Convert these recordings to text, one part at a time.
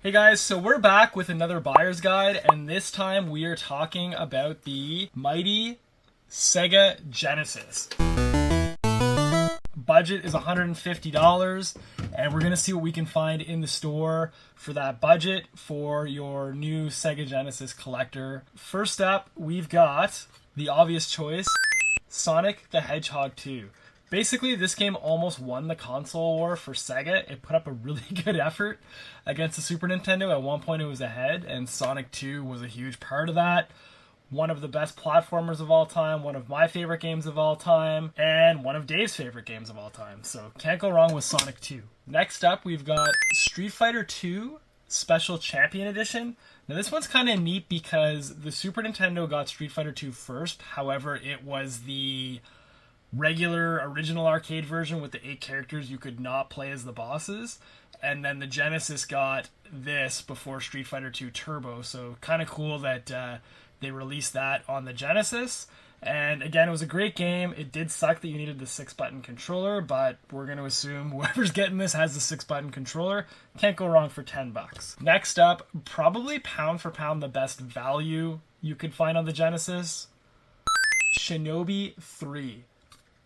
Hey guys, so we're back with another buyer's guide, and this time we are talking about the mighty SEGA Genesis. Budget is $150, and we're going to see what we can find in the store for that budget for your new SEGA Genesis collector. First up, we've got the obvious choice, Sonic the Hedgehog 2. Basically, this game almost won the console war for Sega. It put up a really good effort against the Super Nintendo. At one point, it was ahead, and Sonic 2 was a huge part of that. One of the best platformers of all time, one of my favorite games of all time, and one of Dave's favorite games of all time. So, can't go wrong with Sonic 2. Next up, we've got Street Fighter 2 Special Champion Edition. Now, this one's kind of neat because the Super Nintendo got Street Fighter 2 first. However, it was the regular original arcade version with the 8 characters you could not play as the bosses, and then the Genesis got this before Street Fighter 2 Turbo, so kind of cool that they released that on the Genesis. And again, it was a great game. It did suck that you needed the 6-button controller, but we're going to assume whoever's getting this has the 6-button controller. Can't go wrong for $10. Next up, probably pound for pound the best value you could find on the Genesis, Shinobi III.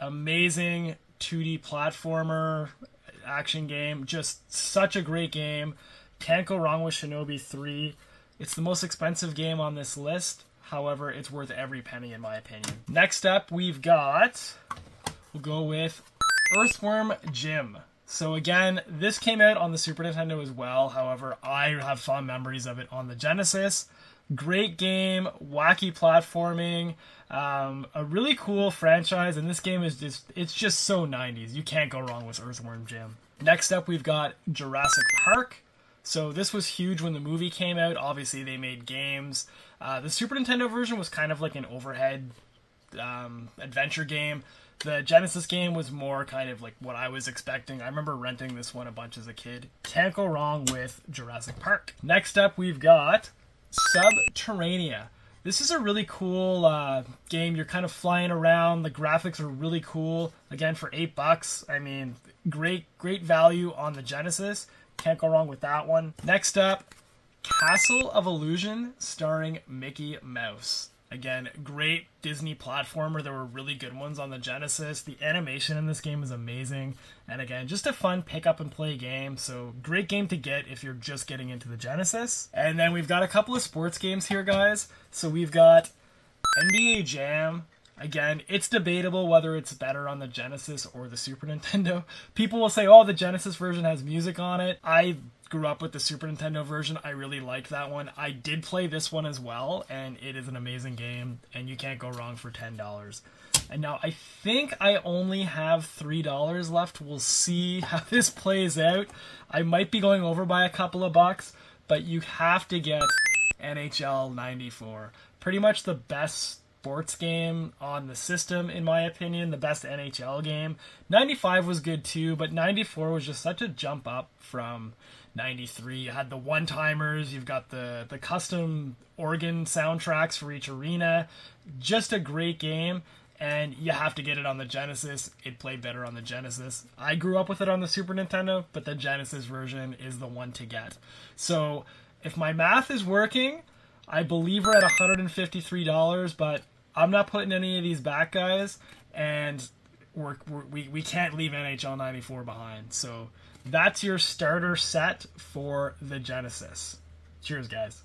Amazing 2D platformer action game, just such a great game. Can't go wrong with Shinobi 3. It's the most expensive game on this list, however it's worth every penny in my opinion. Next up we'll go with Earthworm Jim. So again, this came out on the Super Nintendo as well, however I have fond memories of it on the Genesis. Great game, wacky platforming, a really cool franchise, and this game is just so 90s. You can't go wrong with Earthworm Jim. Next up, we've got Jurassic Park. So this was huge when the movie came out. Obviously, they made games. The Super Nintendo version was kind of like an overhead adventure game. The Genesis game was more kind of like what I was expecting. I remember renting this one a bunch as a kid. Can't go wrong with Jurassic Park. Next up, we've got Subterrania. This is a really cool game. You're kind of flying around. The graphics are really cool. Again, for $8, I mean, great value on the Genesis. Can't go wrong with that one. Next up, Castle of Illusion starring Mickey Mouse. Again, great Disney platformer. There were really good ones on the Genesis. The animation in this game is amazing. And again, just a fun pick up and play game. So great game to get if you're just getting into the Genesis. And then we've got a couple of sports games here, guys. So we've got NBA Jam. Again, it's debatable whether it's better on the Genesis or the Super Nintendo. People will say, oh, the Genesis version has music on it. I grew up with the Super Nintendo version. I really liked that one. I did play this one as well, and it is an amazing game, and you can't go wrong for $10. And now I think I only have $3 left. We'll see how this plays out. I might be going over by a couple of bucks, but you have to get NHL 94. Pretty much the best sports game on the system, in my opinion, the best NHL game. 95 was good too, but 94 was just such a jump up from 93. You had the one-timers, you've got the custom organ soundtracks for each arena. Just a great game, and you have to get it on the Genesis. It played better on the Genesis. I grew up with it on the Super Nintendo, but the Genesis version is the one to get. So if my math is working, I believe we're at $153, but I'm not putting any of these back, guys, and we can't leave NHL 94 behind. So that's your starter set for the Genesis. Cheers, guys.